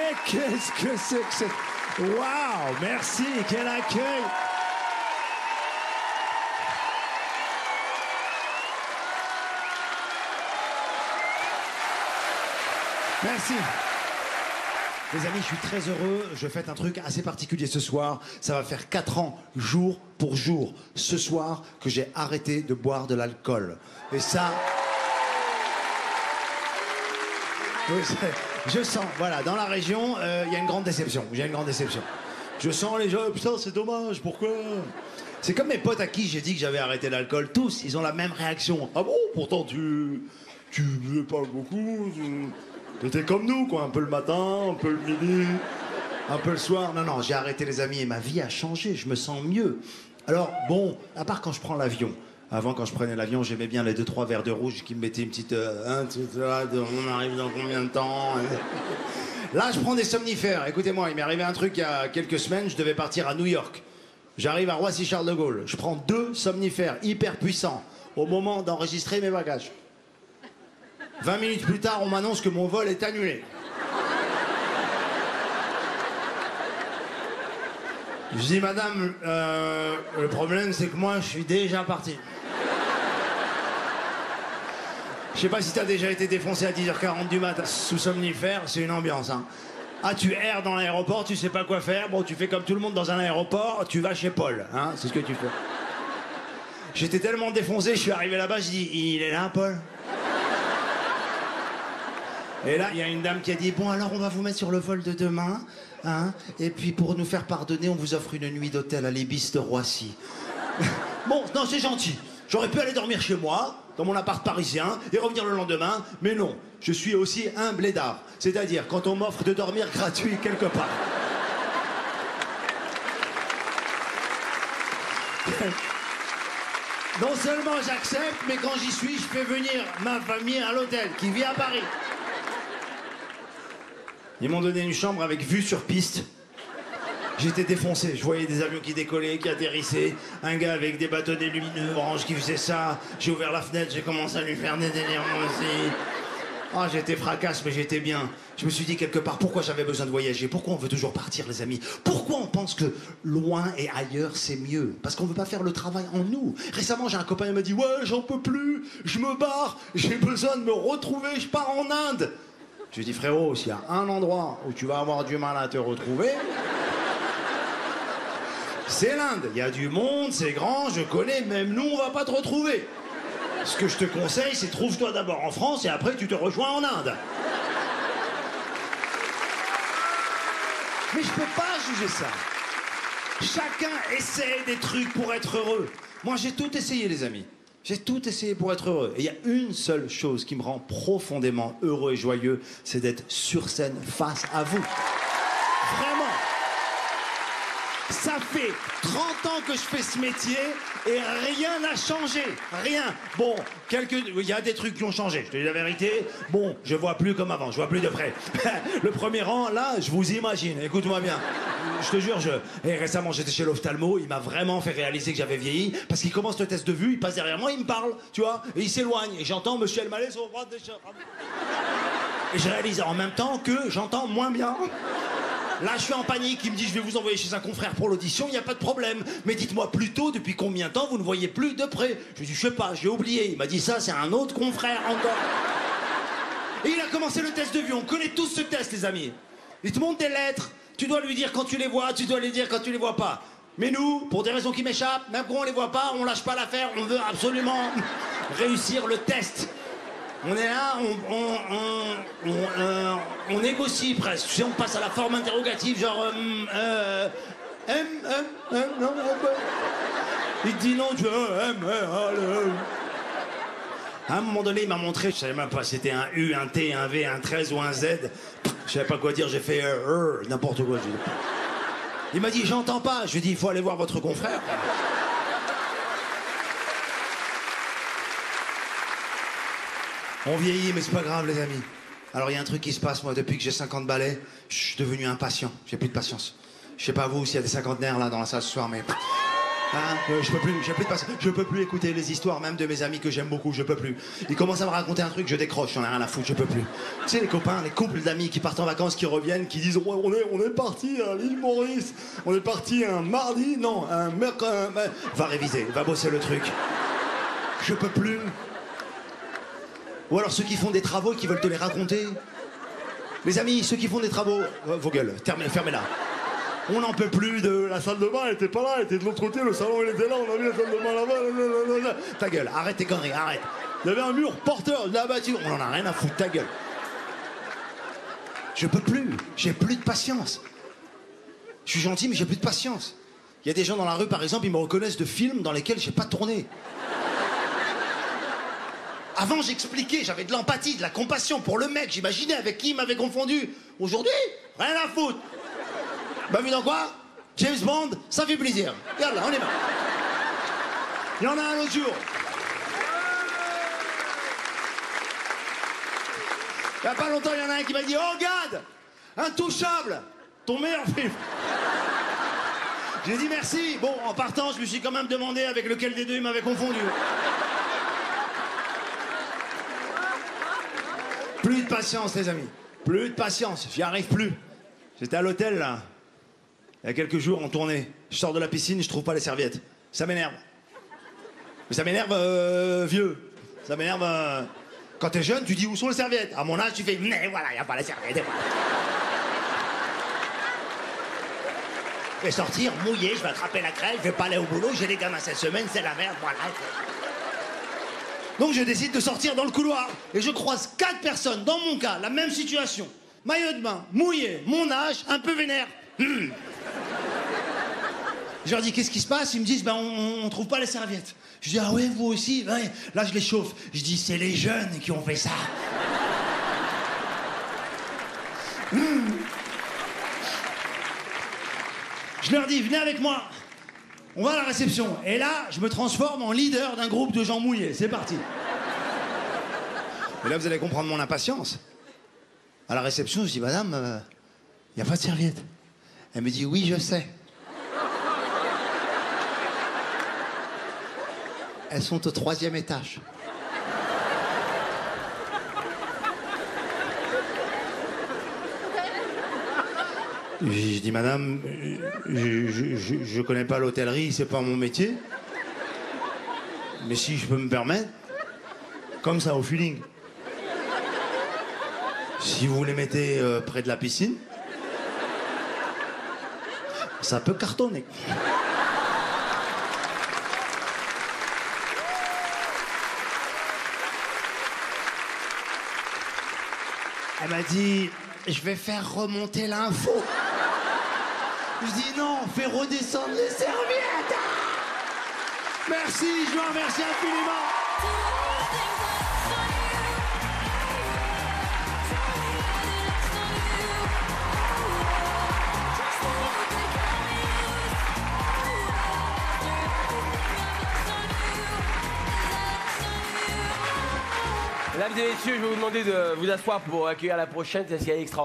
Mais qu'est-ce que c'est que c'est... Waouh, merci, quel accueil. Merci. Les amis, je suis très heureux. Je fête un truc assez particulier ce soir. Ça va faire 4 ans, jour pour jour, ce soir, que j'ai arrêté de boire de l'alcool. Et ça... Oui, je sens, voilà, dans la région, il y a une grande déception. J'ai une grande déception. Je sens les gens, putain, c'est dommage, pourquoi? C'est comme mes potes à qui j'ai dit que j'avais arrêté l'alcool. Tous, ils ont la même réaction. Ah bon, pourtant, tu buvais pas beaucoup. T'étais comme nous, quoi, un peu le matin, un peu le midi, un peu le soir. Non, non, j'ai arrêté les amis et ma vie a changé, je me sens mieux. Alors, bon, à part quand je prends l'avion. Avant, quand je prenais l'avion, j'aimais bien les 2-3 verres de rouge qui me mettaient une petite... on arrive dans combien de temps? Là, je prends des somnifères. Écoutez-moi, il m'est arrivé un truc il y a quelques semaines, je devais partir à New York. J'arrive à Roissy-Charles de Gaulle. Je prends 2 somnifères hyper puissants au moment d'enregistrer mes bagages. 20 minutes plus tard, on m'annonce que mon vol est annulé. Je dis, madame, le problème, c'est que moi, je suis déjà parti. Je sais pas si t'as déjà été défoncé à 10h40 du matin sous somnifère, c'est une ambiance, hein. Ah, tu erres dans l'aéroport, tu sais pas quoi faire, bon, tu fais comme tout le monde dans un aéroport, tu vas chez Paul, hein, c'est ce que tu fais. J'étais tellement défoncé, je suis arrivé là-bas, je dis, il est là, Paul? Et là, il y a une dame qui a dit, bon, alors on va vous mettre sur le vol de demain, hein, et puis pour nous faire pardonner, on vous offre une nuit d'hôtel à l'Ibis de Roissy. Bon, non, c'est gentil. J'aurais pu aller dormir chez moi, dans mon appart parisien, et revenir le lendemain, mais non, je suis aussi un blédard. C'est-à-dire, quand on m'offre de dormir gratuit quelque part. Non seulement j'accepte, mais quand j'y suis, je fais venir ma famille à l'hôtel, qui vit à Paris. Ils m'ont donné une chambre avec vue sur piste. J'étais défoncé, je voyais des avions qui décollaient, qui atterrissaient, un gars avec des bâtonnets lumineux orange qui faisait ça. J'ai ouvert la fenêtre, j'ai commencé à lui faire des délires moi aussi. Ah, j'étais fracasse, mais j'étais bien. Je me suis dit quelque part, pourquoi j'avais besoin de voyager? Pourquoi on veut toujours partir, les amis? Pourquoi on pense que loin et ailleurs, c'est mieux? Parce qu'on veut pas faire le travail en nous. Récemment, j'ai un copain qui m'a dit, ouais, j'en peux plus, je me barre, j'ai besoin de me retrouver, je pars en Inde. Je lui ai dit, frérot, s'il y a un endroit où tu vas avoir du mal à te retrouver, c'est l'Inde. Il y a du monde, c'est grand, je connais, même nous, on va pas te retrouver. Ce que je te conseille, c'est trouve-toi d'abord en France et après tu te rejoins en Inde. Mais je peux pas juger ça. Chacun essaie des trucs pour être heureux. Moi, j'ai tout essayé, les amis. J'ai tout essayé pour être heureux. Et il y a une seule chose qui me rend profondément heureux et joyeux, c'est d'être sur scène face à vous. Vraiment. Ça fait 30 ans que je fais ce métier et rien n'a changé. Rien. Bon, il y a des trucs qui ont changé, je te dis la vérité. Bon, je vois plus comme avant, je vois plus de près. Le premier rang, là, je vous imagine. Écoute-moi bien. Je te jure, et récemment, j'étais chez l'ophtalmo, il m'a vraiment fait réaliser que j'avais vieilli, parce qu'il commence le test de vue, il passe derrière moi, il me parle, tu vois, et il s'éloigne, et j'entends Monsieur El Malais au bras de... Et je réalise en même temps que j'entends moins bien. Là, je suis en panique, il me dit, je vais vous envoyer chez un confrère pour l'audition, il n'y a pas de problème. Mais dites-moi plutôt, depuis combien de temps vous ne voyez plus de près? Je lui ai dit, je sais pas, j'ai oublié. Il m'a dit, ça, c'est un autre confrère encore. Et il a commencé le test de vue, on connaît tous ce test, les amis. Il te montre des lettres, tu dois lui dire quand tu les vois, tu dois lui dire quand tu les vois pas. Mais nous, pour des raisons qui m'échappent, même quand on les voit pas, on lâche pas l'affaire, on veut absolument réussir le test. On est là, on négocie presque. Tu sais, on passe à la forme interrogative, genre... non, il te dit non, tu à un moment donné, il m'a montré, je savais même pas si c'était un U, un T, un V, un 13 ou un Z. Je savais pas quoi dire, j'ai fait n'importe quoi. Il m'a dit, j'entends pas. Je lui ai dit, il faut aller voir votre confrère. On vieillit, mais c'est pas grave, les amis. Alors, il y a un truc qui se passe, moi, depuis que j'ai 50 balais, je suis devenu impatient. J'ai plus de patience. Je sais pas vous s'il y a des cinquantenaires là dans la salle ce soir, mais Je peux plus, j'ai plus de patience. Je peux plus écouter les histoires même de mes amis que j'aime beaucoup, je peux plus. Ils commencent à me raconter un truc, je décroche, j'en ai rien à foutre, je peux plus. Tu sais, les copains, les couples d'amis qui partent en vacances, qui reviennent, qui disent on est parti à l'île Maurice, on est parti un mardi, non, un mercredi. Va réviser, va bosser le truc. Je peux plus. Ou alors ceux qui font des travaux et qui veulent te les raconter. Les amis, ceux qui font des travaux, vos gueules, fermez-la. On n'en peut plus de la salle de bain, elle était pas là, elle était de l'autre côté, le salon il était là, on a vu la salle de bain là-bas. Ta gueule, arrête tes conneries, arrête. Il y avait un mur porteur de la voiture, on en a rien à foutre, ta gueule. Je peux plus, j'ai plus de patience. Je suis gentil, mais j'ai plus de patience. Il y a des gens dans la rue, par exemple, ils me reconnaissent de films dans lesquels j'ai pas tourné. Avant, j'expliquais, j'avais de l'empathie, de la compassion pour le mec, j'imaginais avec qui il m'avait confondu. Aujourd'hui, rien à foutre. Bah, vu dans quoi? James Bond, ça fait plaisir. Regarde là, on est marre. Il y en a un autre jour. Il y a pas longtemps, il y en a un qui m'a dit « Oh, Gad, Intouchable, ton meilleur film !» J'ai dit merci. Bon, en partant, je me suis quand même demandé avec lequel des deux il m'avait confondu. Plus de patience, les amis. Plus de patience, j'y arrive plus. J'étais à l'hôtel, là. Il y a quelques jours, en tournée. Je sors de la piscine, je trouve pas les serviettes. Ça m'énerve. Mais ça m'énerve vieux. Ça m'énerve... Quand t'es jeune, tu dis où sont les serviettes. À mon âge, tu fais... Mais voilà, y a pas les serviettes. Je vais sortir mouillé, je vais attraper la crève, je vais pas aller au boulot, j'ai les gamins cette semaine, c'est la merde, voilà. Donc je décide de sortir dans le couloir. Et je croise 4 personnes, dans mon cas, la même situation. Maillot de bain, mouillé, mon âge, un peu vénère. Je leur dis, qu'est-ce qui se passe? Ils me disent, ben, on trouve pas les serviettes. Je dis, ah ouais, vous aussi? Ouais. Là, je les chauffe. Je dis, c'est les jeunes qui ont fait ça. Je leur dis, venez avec moi. On va à la réception. Et là, je me transforme en leader d'un groupe de gens mouillés. C'est parti. Et là, vous allez comprendre mon impatience. À la réception, je dis, madame, y a pas de serviette. Elle me dit, oui, je sais. Elles sont au 3e étage. Je dis, madame, je connais pas l'hôtellerie, c'est pas mon métier. Mais si je peux me permettre, comme ça, au feeling. Si vous les mettez près de la piscine, ça peut cartonner. Elle m'a dit, je vais faire remonter l'info. Je dis non, fais redescendre les serviettes. Merci, je vous remercie infiniment. Mesdames et messieurs, je vais vous demander de vous asseoir pour accueillir la prochaine, c'est ce qui est extraordinaire.